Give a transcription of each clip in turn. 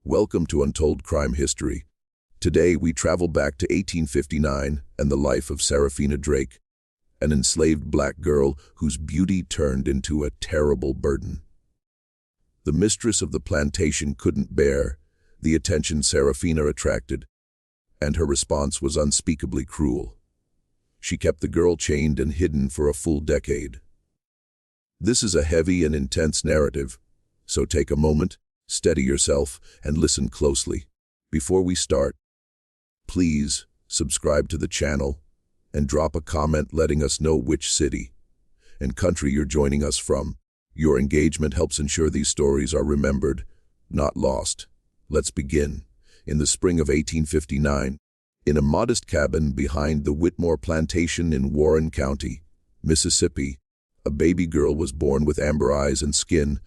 Welcome to Untold Crime History. Today we travel back to 1859 and the life of Saraphina Drake, an enslaved black girl whose beauty turned into a terrible burden. The mistress of the plantation couldn't bear the attention Saraphina attracted, and her response was unspeakably cruel. She kept the girl chained and hidden for a full decade. This is a heavy and intense narrative, so take a moment, steady yourself, and listen closely. Before we start, please subscribe to the channel and drop a comment letting us know which city and country you're joining us from. Your engagement helps ensure these stories are remembered, not lost. Let's begin. In the spring of 1859, in a modest cabin behind the Whitmore plantation in Warren County, Mississippi, a baby girl was born with amber eyes and skin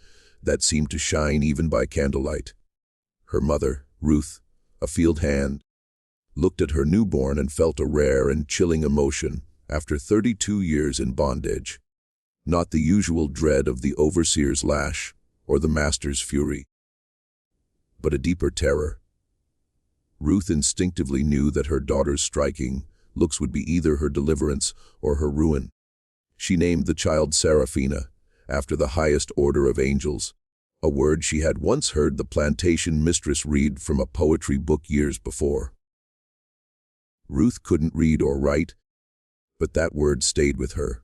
that seemed to shine even by candlelight. Her mother, Ruth, a field hand, looked at her newborn and felt a rare and chilling emotion after 32 years in bondage. Not the usual dread of the overseer's lash or the master's fury, but a deeper terror. Ruth instinctively knew that her daughter's striking looks would be either her deliverance or her ruin. She named the child Saraphina, after the highest order of angels, a word she had once heard the plantation mistress read from a poetry book years before. Ruth couldn't read or write, but that word stayed with her.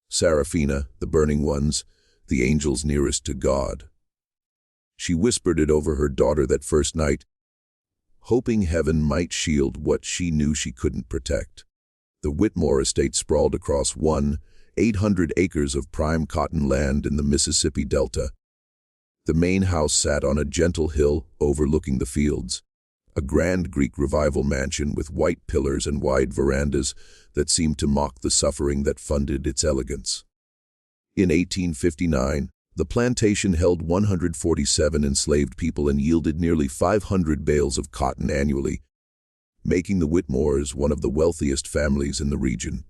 Saraphina, the burning ones, the angels nearest to God. She whispered it over her daughter that first night, hoping heaven might shield what she knew she couldn't protect. The Whitmore estate sprawled across 800 acres of prime cotton land in the Mississippi Delta. The main house sat on a gentle hill overlooking the fields, a grand Greek Revival mansion with white pillars and wide verandas that seemed to mock the suffering that funded its elegance. In 1859, the plantation held 147 enslaved people and yielded nearly 500 bales of cotton annually, making the Whitmores one of the wealthiest families in the region.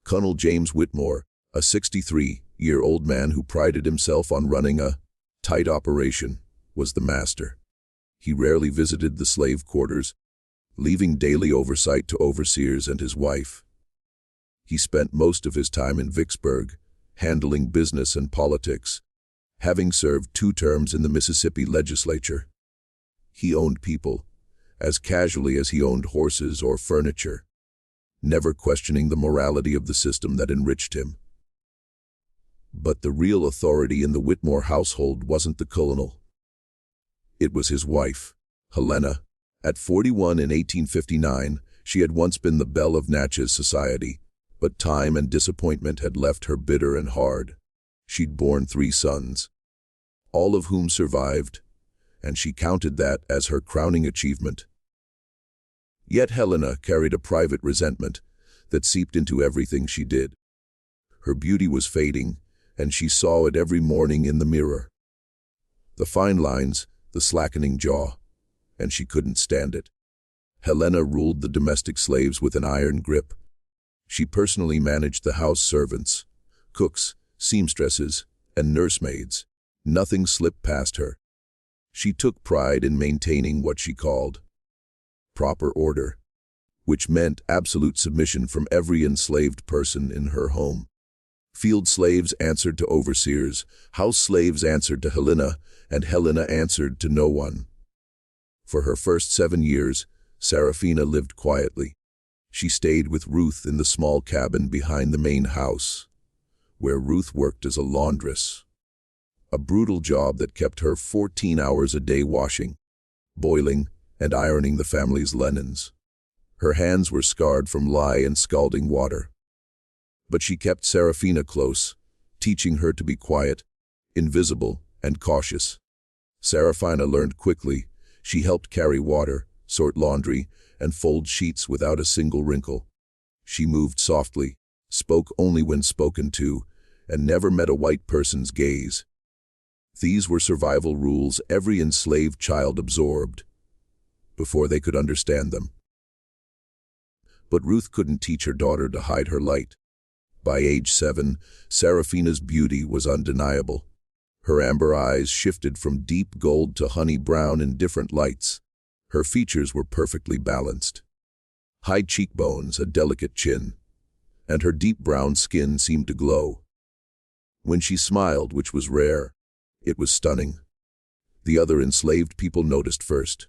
Colonel James Whitmore, a 63-year-old man who prided himself on running a tight operation, was the master. He rarely visited the slave quarters, leaving daily oversight to overseers and his wife. He spent most of his time in Vicksburg, handling business and politics, having served 2 terms in the Mississippi legislature. He owned people as casually as he owned horses or furniture, never questioning the morality of the system that enriched him. But the real authority in the Whitmore household wasn't the colonel. It was his wife, Helena. At 41 in 1859, she had once been the belle of Natchez society, but time and disappointment had left her bitter and hard. She'd borne 3 sons, all of whom survived, and she counted that as her crowning achievement. Yet Helena carried a private resentment that seeped into everything she did. Her beauty was fading, and she saw it every morning in the mirror. The fine lines, the slackening jaw, and she couldn't stand it. Helena ruled the domestic slaves with an iron grip. She personally managed the house servants, cooks, seamstresses, and nursemaids. Nothing slipped past her. She took pride in maintaining what she called proper order, which meant absolute submission from every enslaved person in her home. Field slaves answered to overseers, house slaves answered to Helena, and Helena answered to no one. For her first 7 years, Saraphina lived quietly. She stayed with Ruth in the small cabin behind the main house, where Ruth worked as a laundress, a brutal job that kept her 14 hours a day washing, boiling, and ironing the family's linens. Her hands were scarred from lye and scalding water. But she kept Saraphina close, teaching her to be quiet, invisible, and cautious. Saraphina learned quickly. She helped carry water, sort laundry, and fold sheets without a single wrinkle. She moved softly, spoke only when spoken to, and never met a white person's gaze. These were survival rules every enslaved child absorbed before they could understand them. But Ruth couldn't teach her daughter to hide her light. By age 7, Saraphina's beauty was undeniable. Her amber eyes shifted from deep gold to honey brown in different lights. Her features were perfectly balanced. High cheekbones, a delicate chin, and her deep brown skin seemed to glow. When she smiled, which was rare, it was stunning. The other enslaved people noticed first.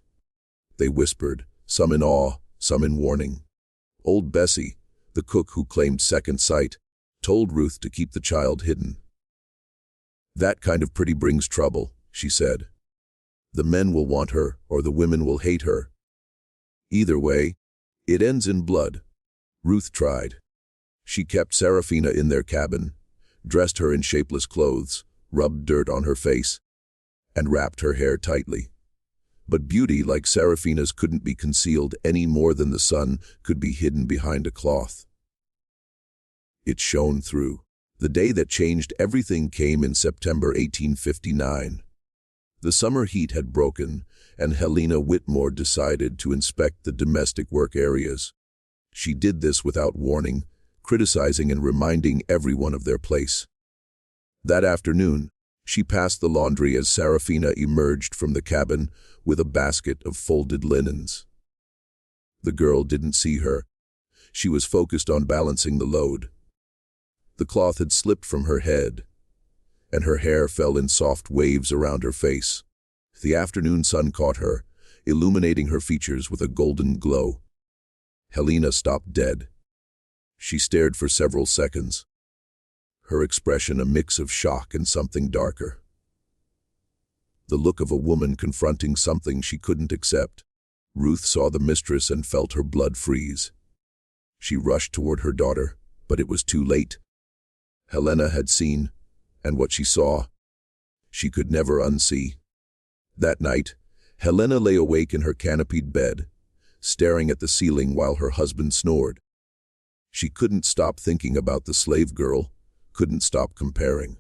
They whispered, some in awe, some in warning. Old Bessie, the cook who claimed second sight, told Ruth to keep the child hidden. "That kind of pretty brings trouble," she said. "The men will want her, or the women will hate her. Either way, it ends in blood." Ruth tried. She kept Saraphina in their cabin, dressed her in shapeless clothes, rubbed dirt on her face, and wrapped her hair tightly. But beauty like Saraphina's couldn't be concealed any more than the sun could be hidden behind a cloth. It shone through. The day that changed everything came in September 1859. The summer heat had broken, and Helena Whitmore decided to inspect the domestic work areas. She did this without warning, criticizing and reminding everyone of their place. That afternoon, she passed the laundry as Saraphina emerged from the cabin with a basket of folded linens. The girl didn't see her. She was focused on balancing the load. The cloth had slipped from her head, and her hair fell in soft waves around her face. The afternoon sun caught her, illuminating her features with a golden glow. Helena stopped dead. She stared for several seconds, her expression a mix of shock and something darker. The look of a woman confronting something she couldn't accept. Ruth saw the mistress and felt her blood freeze. She rushed toward her daughter, but it was too late. Helena had seen, and what she saw, she could never unsee. That night, Helena lay awake in her canopied bed, staring at the ceiling while her husband snored. She couldn't stop thinking about the slave girl, couldn't stop comparing.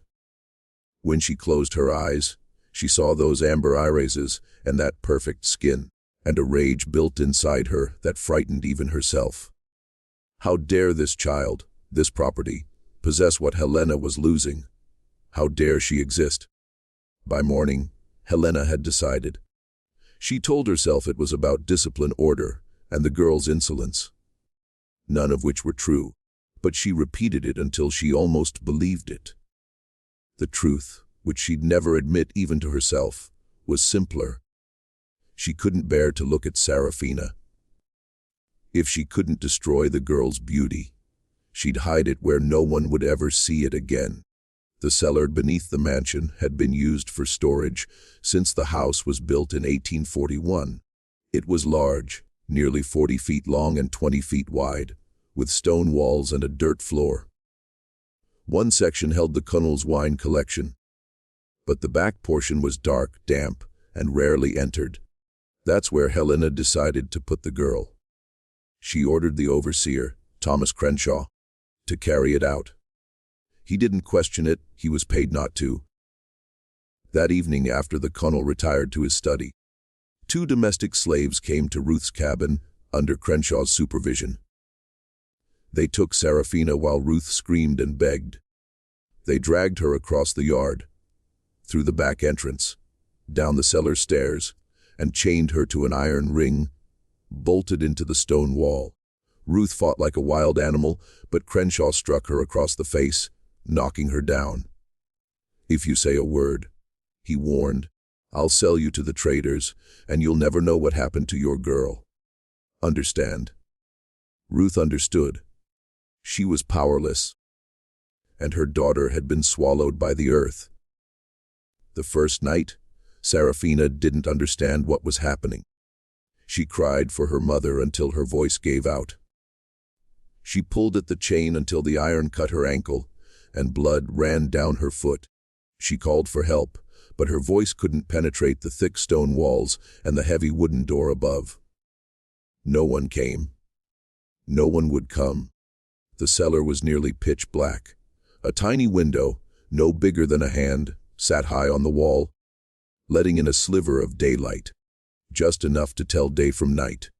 When she closed her eyes, she saw those amber irises and that perfect skin, and a rage built inside her that frightened even herself. How dare this child, this property, possess what Helena was losing? How dare she exist? By morning, Helena had decided. She told herself it was about discipline, order, and the girl's insolence. None of which were true, but she repeated it until she almost believed it. The truth, which she'd never admit even to herself, was simpler. She couldn't bear to look at Saraphina. If she couldn't destroy the girl's beauty, she'd hide it where no one would ever see it again. The cellar beneath the mansion had been used for storage since the house was built in 1841. It was large, nearly 40 feet long and 20 feet wide, with stone walls and a dirt floor. One section held the Connell's wine collection, but the back portion was dark, damp, and rarely entered. That's where Helena decided to put the girl. She ordered the overseer, Thomas Crenshaw, to carry it out. He didn't question it, he was paid not to. That evening, after the Connell retired to his study, 2 domestic slaves came to Ruth's cabin under Crenshaw's supervision. They took Saraphina while Ruth screamed and begged. They dragged her across the yard, through the back entrance, down the cellar stairs, and chained her to an iron ring, bolted into the stone wall. Ruth fought like a wild animal, but Crenshaw struck her across the face, knocking her down. "If you say a word," he warned, "I'll sell you to the traders, and you'll never know what happened to your girl. Understand?" Ruth understood. She was powerless, and her daughter had been swallowed by the earth. The first night, Saraphina didn't understand what was happening. She cried for her mother until her voice gave out. She pulled at the chain until the iron cut her ankle, and blood ran down her foot. She called for help, but her voice couldn't penetrate the thick stone walls and the heavy wooden door above. No one came. No one would come. The cellar was nearly pitch black. A tiny window, no bigger than a hand, sat high on the wall, letting in a sliver of daylight, just enough to tell day from night.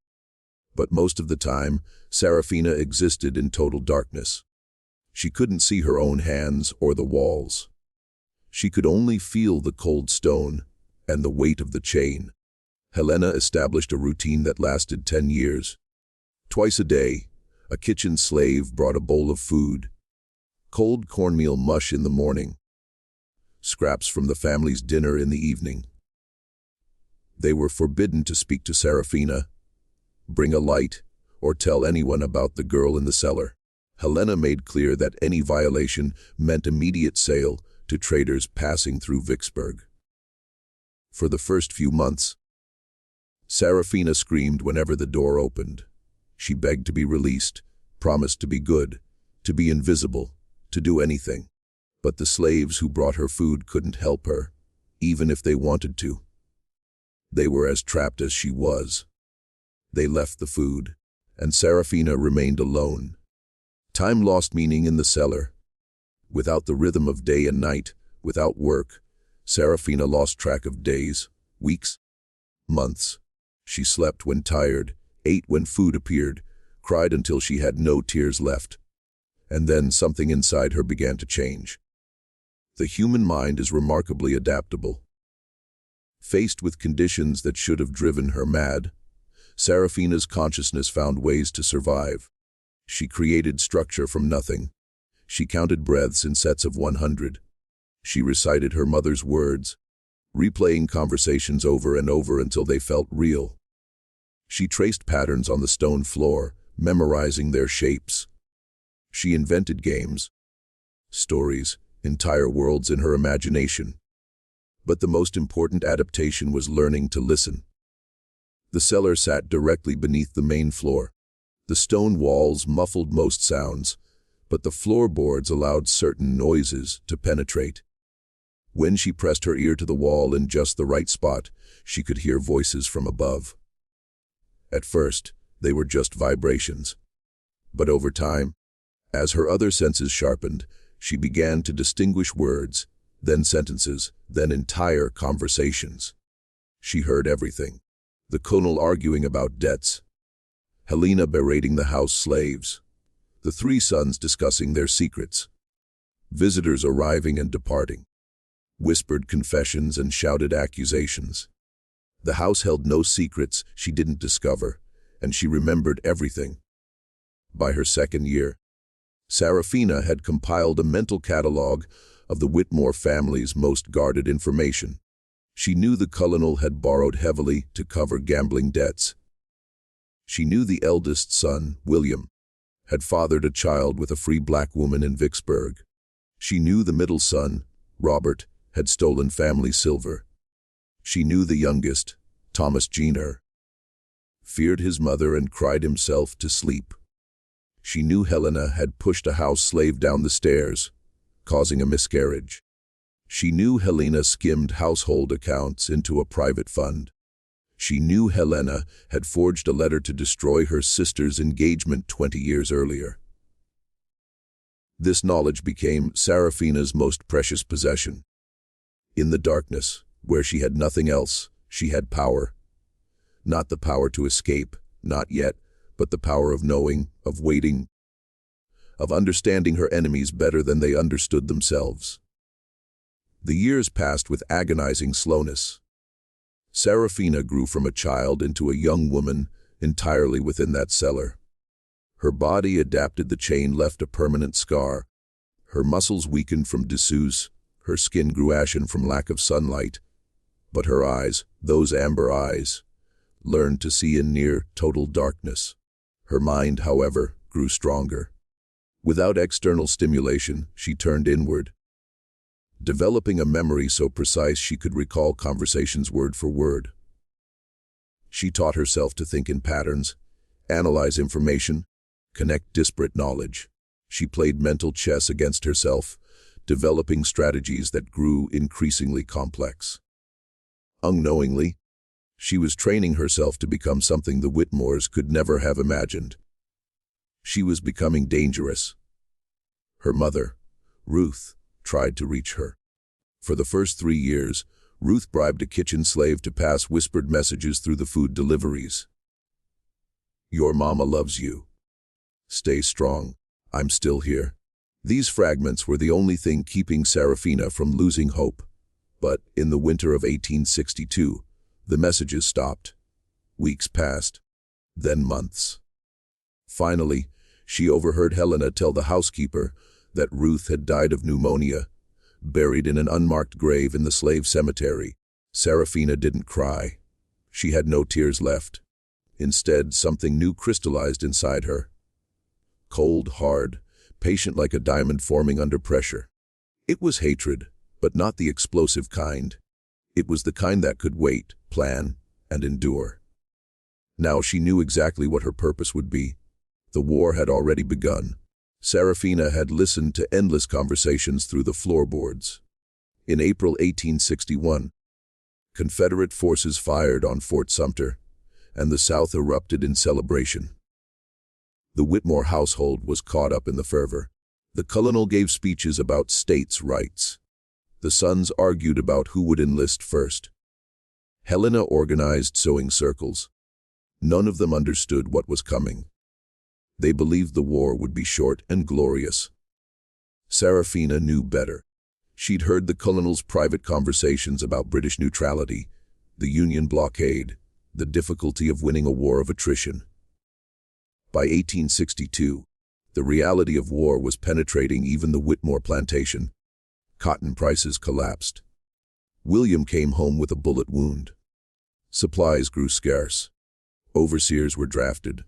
But most of the time, Saraphina existed in total darkness. She couldn't see her own hands or the walls. She could only feel the cold stone and the weight of the chain. Helena established a routine that lasted 10 years. Twice a day, a kitchen slave brought a bowl of food. Cold cornmeal mush in the morning. Scraps from the family's dinner in the evening. They were forbidden to speak to Saraphina, bring a light, or tell anyone about the girl in the cellar. Helena made clear that any violation meant immediate sale to traders passing through Vicksburg. For the first few months, Saraphina screamed whenever the door opened. She begged to be released, promised to be good, to be invisible, to do anything. But the slaves who brought her food couldn't help her, even if they wanted to. They were as trapped as she was. They left the food, and Saraphina remained alone. Time lost meaning in the cellar. Without the rhythm of day and night, without work, Saraphina lost track of days, weeks, months. She slept when tired, ate when food appeared, cried until she had no tears left. And then something inside her began to change. The human mind is remarkably adaptable. Faced with conditions that should have driven her mad, Saraphina's consciousness found ways to survive. She created structure from nothing. She counted breaths in sets of 100. She recited her mother's words, replaying conversations over and over until they felt real. She traced patterns on the stone floor, memorizing their shapes. She invented games, stories, entire worlds in her imagination. But the most important adaptation was learning to listen. The cellar sat directly beneath the main floor. The stone walls muffled most sounds, but the floorboards allowed certain noises to penetrate. When she pressed her ear to the wall in just the right spot, she could hear voices from above. At first, they were just vibrations. But over time, as her other senses sharpened, she began to distinguish words, then sentences, then entire conversations. She heard everything. The colonel arguing about debts, Helena berating the house slaves, the three sons discussing their secrets, visitors arriving and departing, whispered confessions and shouted accusations. The house held no secrets she didn't discover, and she remembered everything. By her second year, Saraphina had compiled a mental catalog of the Whitmore family's most guarded information. She knew the colonel had borrowed heavily to cover gambling debts. She knew the eldest son, William, had fathered a child with a free black woman in Vicksburg. She knew the middle son, Robert, had stolen family silver. She knew the youngest, Thomas Jr., feared his mother and cried himself to sleep. She knew Helena had pushed a house slave down the stairs, causing a miscarriage. She knew Helena skimmed household accounts into a private fund. She knew Helena had forged a letter to destroy her sister's engagement 20 years earlier. This knowledge became Saraphina's most precious possession. In the darkness, where she had nothing else, she had power. Not the power to escape, not yet, but the power of knowing, of waiting, of understanding her enemies better than they understood themselves. The years passed with agonizing slowness. Saraphina grew from a child into a young woman entirely within that cellar. Her body adapted, the chain left a permanent scar. Her muscles weakened from disuse, her skin grew ashen from lack of sunlight. But her eyes, those amber eyes, learned to see in near total darkness. Her mind, however, grew stronger. Without external stimulation, she turned inward, developing a memory so precise she could recall conversations word for word. She taught herself to think in patterns, analyze information, connect disparate knowledge. She played mental chess against herself, developing strategies that grew increasingly complex. Unknowingly, she was training herself to become something the Whitmores could never have imagined. She was becoming dangerous. Her mother, Ruth, tried to reach her. For the first 3 years, Ruth bribed a kitchen slave to pass whispered messages through the food deliveries. "Your mama loves you. Stay strong. I'm still here." These fragments were the only thing keeping Saraphina from losing hope. But in the winter of 1862, the messages stopped. Weeks passed, then months. Finally, she overheard Helena tell the housekeeper that Ruth had died of pneumonia, buried in an unmarked grave in the slave cemetery. Saraphina didn't cry. She had no tears left. Instead, something new crystallized inside her. Cold, hard, patient like a diamond forming under pressure. It was hatred, but not the explosive kind. It was the kind that could wait, plan, and endure. Now she knew exactly what her purpose would be. The war had already begun. Saraphina had listened to endless conversations through the floorboards. In April 1861, Confederate forces fired on Fort Sumter, and the South erupted in celebration. The Whitmore household was caught up in the fervor. The colonel gave speeches about states' rights. The sons argued about who would enlist first. Helena organized sewing circles. None of them understood what was coming. They believed the war would be short and glorious. Saraphina knew better. She'd heard the colonel's private conversations about British neutrality, the Union blockade, the difficulty of winning a war of attrition. By 1862, the reality of war was penetrating even the Whitmore plantation. Cotton prices collapsed. William came home with a bullet wound. Supplies grew scarce. Overseers were drafted.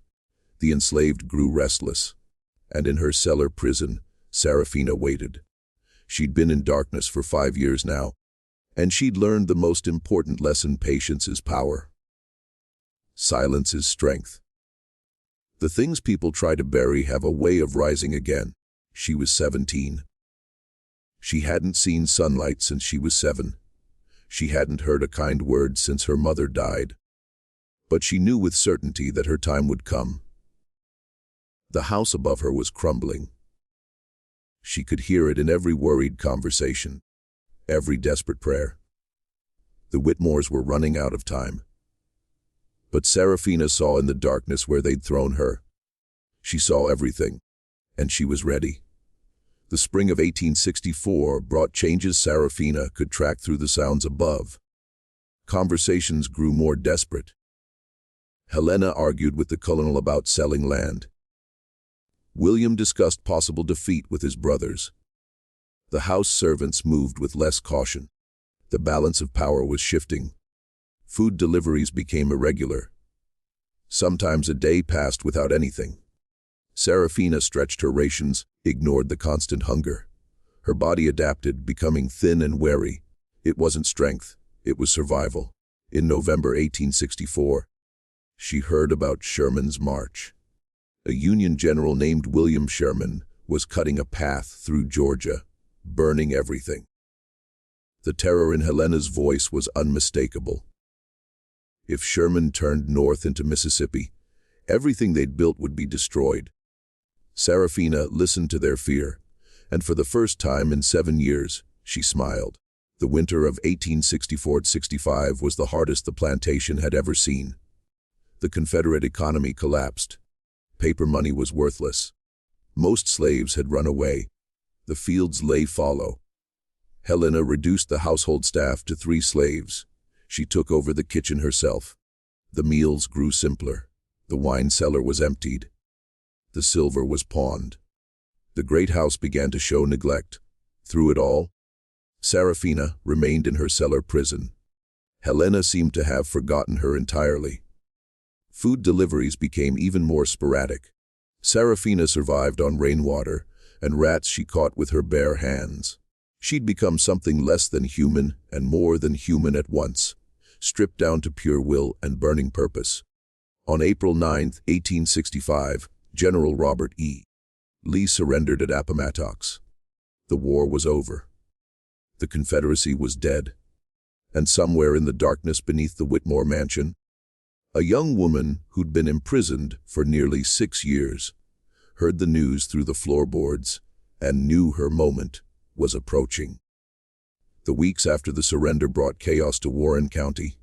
The enslaved grew restless. And in her cellar prison, Saraphina waited. She'd been in darkness for 5 years now, and she'd learned the most important lesson: patience is power. Silence is strength. The things people try to bury have a way of rising again. She was 17. She hadn't seen sunlight since she was 7. She hadn't heard a kind word since her mother died. But she knew with certainty that her time would come. The house above her was crumbling. She could hear it in every worried conversation, every desperate prayer. The Whitmores were running out of time. But Saraphina saw in the darkness where they'd thrown her. She saw everything, and she was ready. The spring of 1864 brought changes Saraphina could track through the sounds above. Conversations grew more desperate. Helena argued with the colonel about selling land. William discussed possible defeat with his brothers. The house servants moved with less caution. The balance of power was shifting. Food deliveries became irregular. Sometimes a day passed without anything. Saraphina stretched her rations, ignored the constant hunger. Her body adapted, becoming thin and wary. It wasn't strength, it was survival. In November 1864, she heard about Sherman's march. A Union general named William Sherman was cutting a path through Georgia, burning everything. The terror in Helena's voice was unmistakable. If Sherman turned north into Mississippi, everything they'd built would be destroyed. Saraphina listened to their fear, and for the first time in 7 years, she smiled. The winter of 1864-65 was the hardest the plantation had ever seen. The Confederate economy collapsed. Paper money was worthless. Most slaves had run away. The fields lay fallow. Helena reduced the household staff to 3 slaves. She took over the kitchen herself. The meals grew simpler. The wine cellar was emptied. The silver was pawned. The great house began to show neglect. Through it all, Saraphina remained in her cellar prison. Helena seemed to have forgotten her entirely. Food deliveries became even more sporadic. Saraphina survived on rainwater and rats she caught with her bare hands. She'd become something less than human and more than human at once, stripped down to pure will and burning purpose. On April 9, 1865, General Robert E. Lee surrendered at Appomattox. The war was over. The Confederacy was dead. And somewhere in the darkness beneath the Whitmore mansion, a young woman who'd been imprisoned for nearly 6 years heard the news through the floorboards and knew her moment was approaching. The weeks after the surrender brought chaos to Warren County.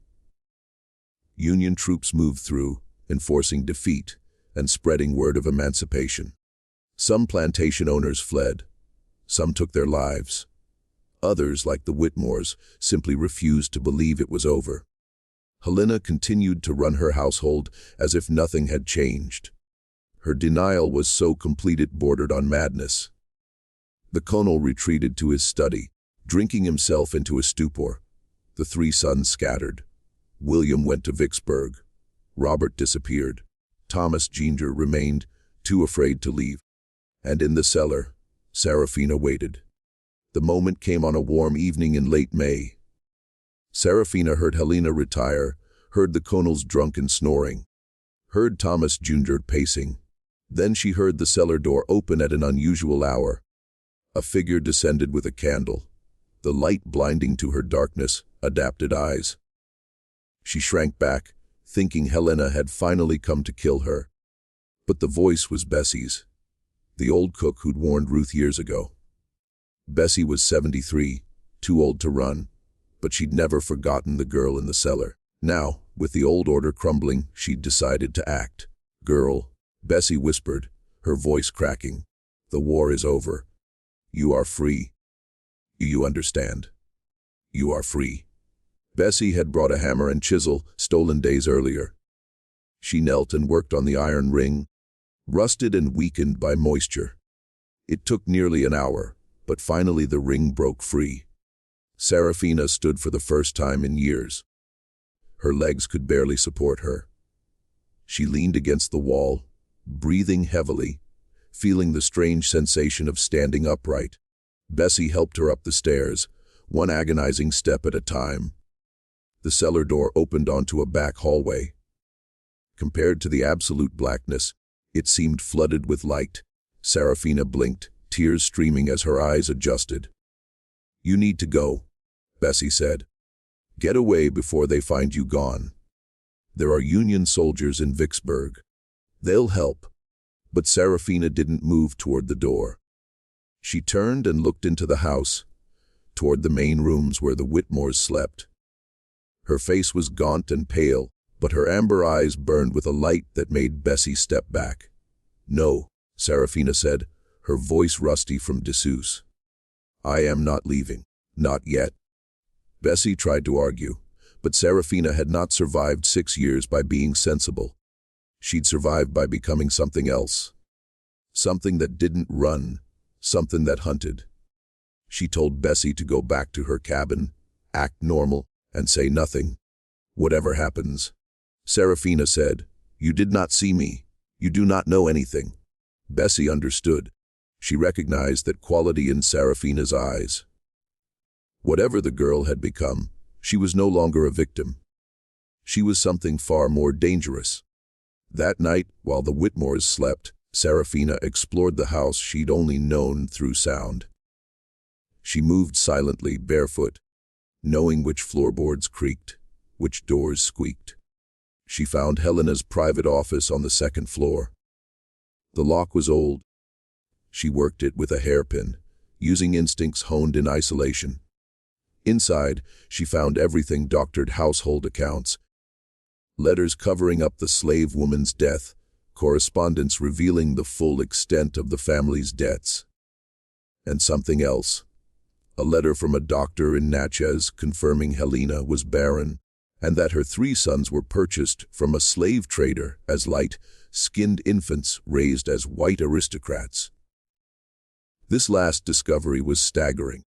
Union troops moved through, enforcing defeat and spreading word of emancipation. Some plantation owners fled. Some took their lives. Others, like the Whitmores, simply refused to believe it was over. Helena continued to run her household as if nothing had changed. Her denial was so complete it bordered on madness. The colonel retreated to his study, drinking himself into a stupor. The three sons scattered. William went to Vicksburg. Robert disappeared. Thomas Jr. remained, too afraid to leave. And in the cellar, Saraphina waited. The moment came on a warm evening in late May. Saraphina heard Helena retire, heard the colonel's drunken snoring, heard Thomas Jr. pacing. Then she heard the cellar door open at an unusual hour. A figure descended with a candle, the light blinding to her darkness-adapted eyes. She shrank back, thinking Helena had finally come to kill her. But the voice was Bessie's, the old cook who'd warned Ruth years ago. Bessie was 73, too old to run, but she'd never forgotten the girl in the cellar. Now, with the old order crumbling, she'd decided to act. "Girl," Bessie whispered, her voice cracking, "the war is over. You are free. You understand? You are free." Bessie had brought a hammer and chisel, stolen days earlier. She knelt and worked on the iron ring, rusted and weakened by moisture. It took nearly an hour, but finally the ring broke free. Saraphina stood for the first time in years. Her legs could barely support her. She leaned against the wall, breathing heavily, feeling the strange sensation of standing upright. Bessie helped her up the stairs, one agonizing step at a time. The cellar door opened onto a back hallway. Compared to the absolute blackness, it seemed flooded with light. Saraphina blinked, tears streaming as her eyes adjusted. "You need to go," Bessie said. "Get away before they find you gone. There are Union soldiers in Vicksburg. They'll help." But Saraphina didn't move toward the door. She turned and looked into the house, toward the main rooms where the Whitmores slept. Her face was gaunt and pale, but her amber eyes burned with a light that made Bessie step back. "No," Saraphina said, her voice rusty from disuse. "I am not leaving. Not yet." Bessie tried to argue, but Saraphina had not survived 6 years by being sensible. She'd survived by becoming something else. Something that didn't run, something that hunted. She told Bessie to go back to her cabin, act normal, and say nothing. "Whatever happens." Saraphina said, "You did not see me. You do not know anything." Bessie understood. She recognized that quality in Saraphina's eyes. Whatever the girl had become, she was no longer a victim. She was something far more dangerous. That night, while the Whitmores slept, Saraphina explored the house she'd only known through sound. She moved silently, barefoot, knowing which floorboards creaked, which doors squeaked. She found Helena's private office on the second floor. The lock was old. She worked it with a hairpin, using instincts honed in isolation. Inside, she found everything doctored household accounts, letters covering up the slave woman's death, correspondence revealing the full extent of the family's debts. And something else. A letter from a doctor in Natchez confirming Helena was barren, and that her 3 sons were purchased from a slave trader as light-skinned infants raised as white aristocrats. This last discovery was staggering.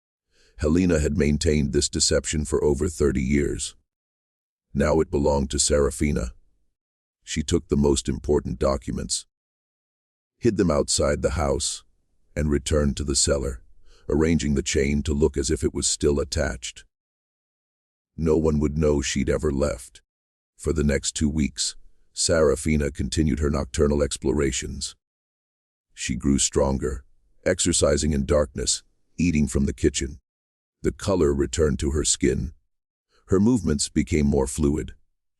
Helena had maintained this deception for over 30 years. Now it belonged to Saraphina. She took the most important documents, hid them outside the house, and returned to the cellar, arranging the chain to look as if it was still attached. No one would know she'd ever left. For the next 2 weeks, Saraphina continued her nocturnal explorations. She grew stronger, exercising in darkness, eating from the kitchen. The color returned to her skin. Her movements became more fluid.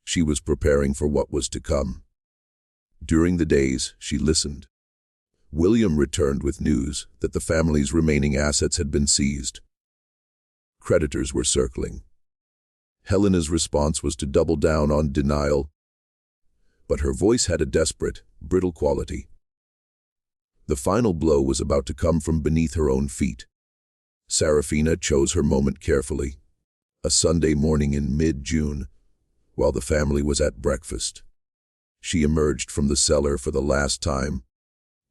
She was preparing for what was to come. During the days, she listened. William returned with news that the family's remaining assets had been seized. Creditors were circling. Helena's response was to double down on denial, but her voice had a desperate, brittle quality. The final blow was about to come from beneath her own feet. Saraphina chose her moment carefully. A Sunday morning in mid-June, while the family was at breakfast. She emerged from the cellar for the last time.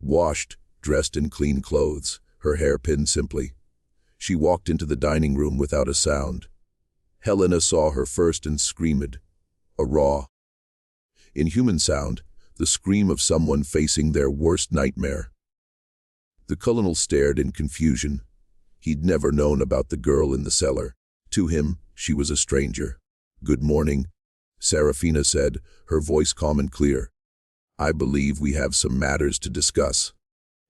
Washed, dressed in clean clothes, her hair pinned simply. She walked into the dining room without a sound. Helena saw her first and screamed. A raw, inhuman sound, the scream of someone facing their worst nightmare. The colonel stared in confusion. He'd never known about the girl in the cellar. To him, she was a stranger. "Good morning," Saraphina said, her voice calm and clear. "I believe we have some matters to discuss."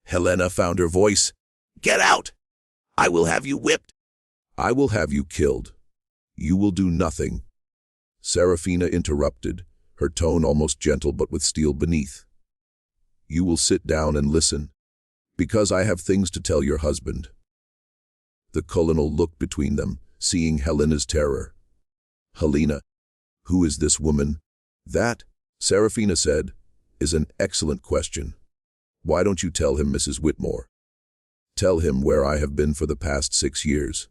Helena found her voice. "Get out! I will have you whipped. I will have you killed. You will do nothing." Saraphina interrupted, her tone almost gentle but with steel beneath. "You will sit down and listen, because I have things to tell your husband." The colonel looked between them, seeing Helena's terror. "Helena, who is this woman?" "That," Saraphina said, "is an excellent question. Why don't you tell him, Mrs. Whitmore? Tell him where I have been for the past 6 years.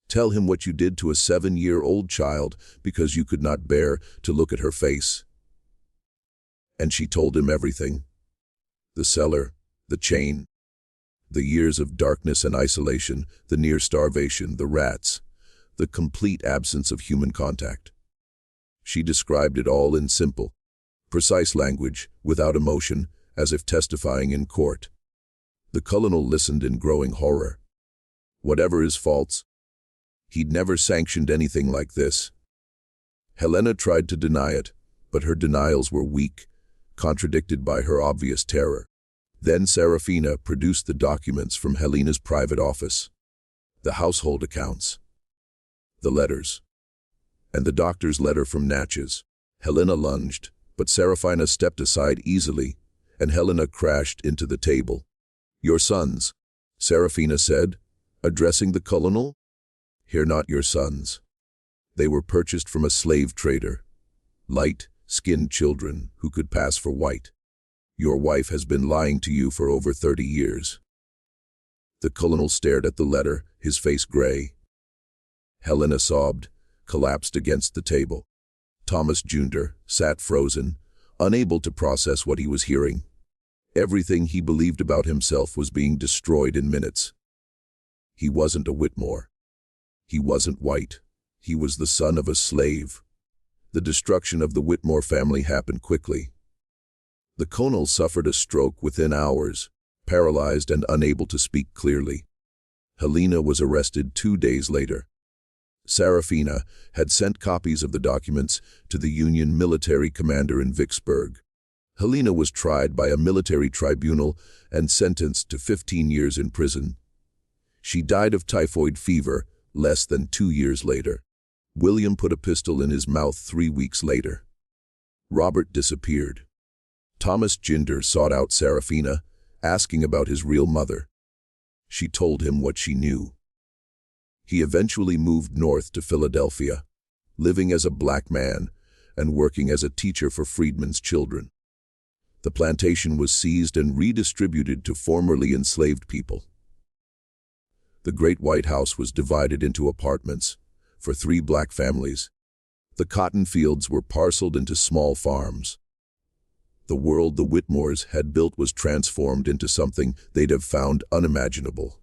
Tell him what you did to a 7-year-old child because you could not bear to look at her face." And she told him everything. The cellar, the chain, the years of darkness and isolation, the near starvation, the rats, the complete absence of human contact. She described it all in simple, precise language, without emotion, as if testifying in court. The colonel listened in growing horror. Whatever his faults, he'd never sanctioned anything like this. Helena tried to deny it, but her denials were weak, contradicted by her obvious terror. Then Saraphina produced the documents from Helena's private office, the household accounts, the letters, and the doctor's letter from Natchez. Helena lunged, but Saraphina stepped aside easily, and Helena crashed into the table. "Your sons," Saraphina said, addressing the colonel. "Hear not your sons. They were purchased from a slave trader, light-skinned children who could pass for white. Your wife has been lying to you for over 30 years. The colonel stared at the letter, his face gray. Helena sobbed, collapsed against the table. Thomas Jr. sat frozen, unable to process what he was hearing. Everything he believed about himself was being destroyed in minutes. He wasn't a Whitmore. He wasn't white. He was the son of a slave. The destruction of the Whitmore family happened quickly. The colonel suffered a stroke within hours, paralyzed and unable to speak clearly. Helena was arrested 2 days later. Saraphina had sent copies of the documents to the Union military commander in Vicksburg. Helena was tried by a military tribunal and sentenced to 15 years in prison. She died of typhoid fever less than 2 years later. William put a pistol in his mouth 3 weeks later. Robert disappeared. Thomas Jinder sought out Saraphina, asking about his real mother. She told him what she knew. He eventually moved north to Philadelphia, living as a black man and working as a teacher for freedmen's children. The plantation was seized and redistributed to formerly enslaved people. The Great White House was divided into apartments for 3 black families. The cotton fields were parceled into small farms. The world the Whitmores had built was transformed into something they'd have found unimaginable.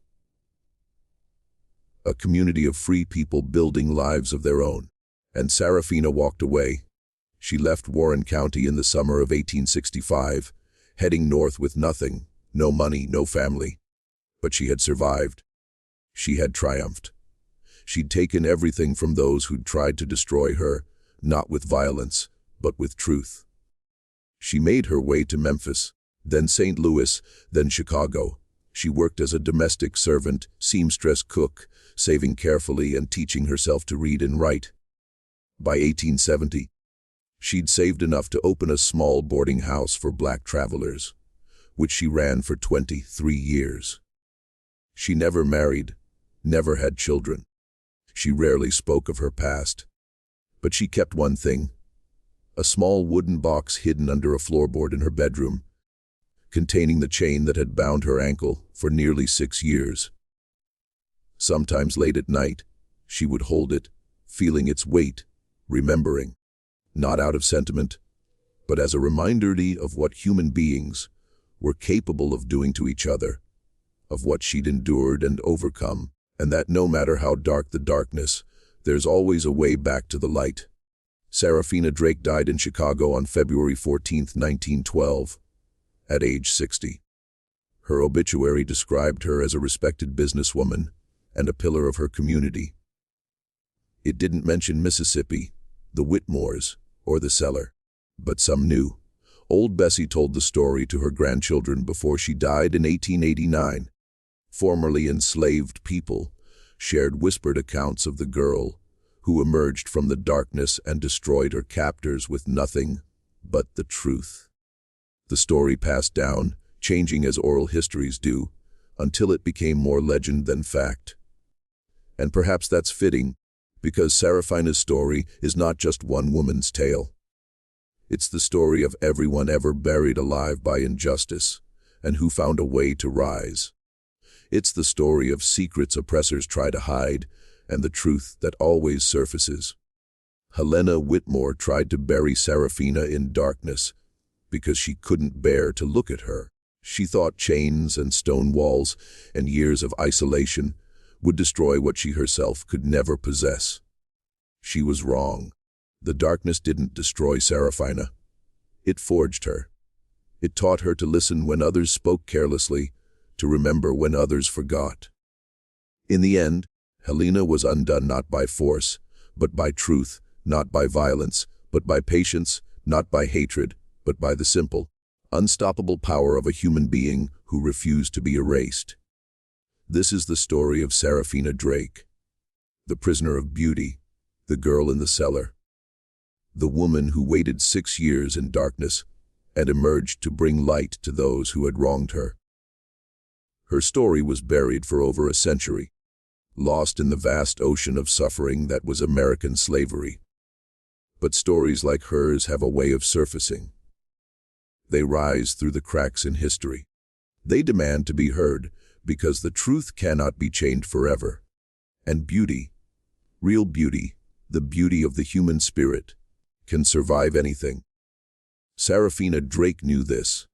A community of free people building lives of their own. And Saraphina walked away. She left Warren County in the summer of 1865, heading north with nothing, no money, no family. But she had survived. She had triumphed. She'd taken everything from those who'd tried to destroy her, not with violence, but with truth. She made her way to Memphis, then St. Louis, then Chicago. She worked as a domestic servant, seamstress, cook, saving carefully and teaching herself to read and write. By 1870, she'd saved enough to open a small boarding house for black travelers, which she ran for 23 years. She never married, never had children. She rarely spoke of her past. But she kept one thing, a small wooden box hidden under a floorboard in her bedroom. containing the chain that had bound her ankle for nearly 6 years. Sometimes late at night, she would hold it, feeling its weight, remembering, not out of sentiment, but as a reminder of what human beings were capable of doing to each other, of what she'd endured and overcome, and that no matter how dark the darkness, there's always a way back to the light. Saraphina Drake died in Chicago on February 14, 1912, at age 60. Her obituary described her as a respected businesswoman and a pillar of her community. It didn't mention Mississippi, the Whitmores, or the cellar, but some knew. Old Bessie told the story to her grandchildren before she died in 1889. Formerly enslaved people shared whispered accounts of the girl who emerged from the darkness and destroyed her captors with nothing but the truth. The story passed down, changing as oral histories do, until it became more legend than fact. And perhaps that's fitting, because Saraphina's story is not just one woman's tale. It's the story of everyone ever buried alive by injustice, and who found a way to rise. It's the story of secrets oppressors try to hide, and the truth that always surfaces. Helena Whitmore tried to bury Saraphina in darkness because she couldn't bear to look at her. She thought chains and stone walls and years of isolation would destroy what she herself could never possess. She was wrong. The darkness didn't destroy Saraphina. It forged her. It taught her to listen when others spoke carelessly, to remember when others forgot. In the end, Helena was undone not by force, but by truth, not by violence, but by patience, not by hatred, but by the simple, unstoppable power of a human being who refused to be erased. This is the story of Saraphina Drake, the prisoner of beauty, the girl in the cellar, the woman who waited 6 years in darkness and emerged to bring light to those who had wronged her. Her story was buried for over a century, lost in the vast ocean of suffering that was American slavery. But stories like hers have a way of surfacing. They rise through the cracks in history. They demand to be heard because the truth cannot be chained forever. And beauty, real beauty, the beauty of the human spirit, can survive anything. Saraphina Drake knew this.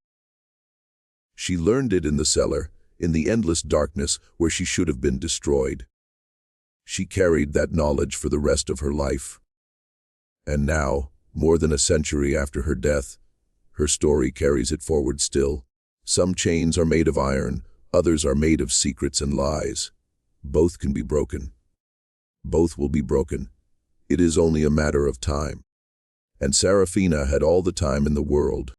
She learned it in the cellar, in the endless darkness where she should have been destroyed. She carried that knowledge for the rest of her life. And now, more than a century after her death, her story carries it forward still. Some chains are made of iron, others are made of secrets and lies. Both can be broken. Both will be broken. It is only a matter of time. And Saraphina had all the time in the world.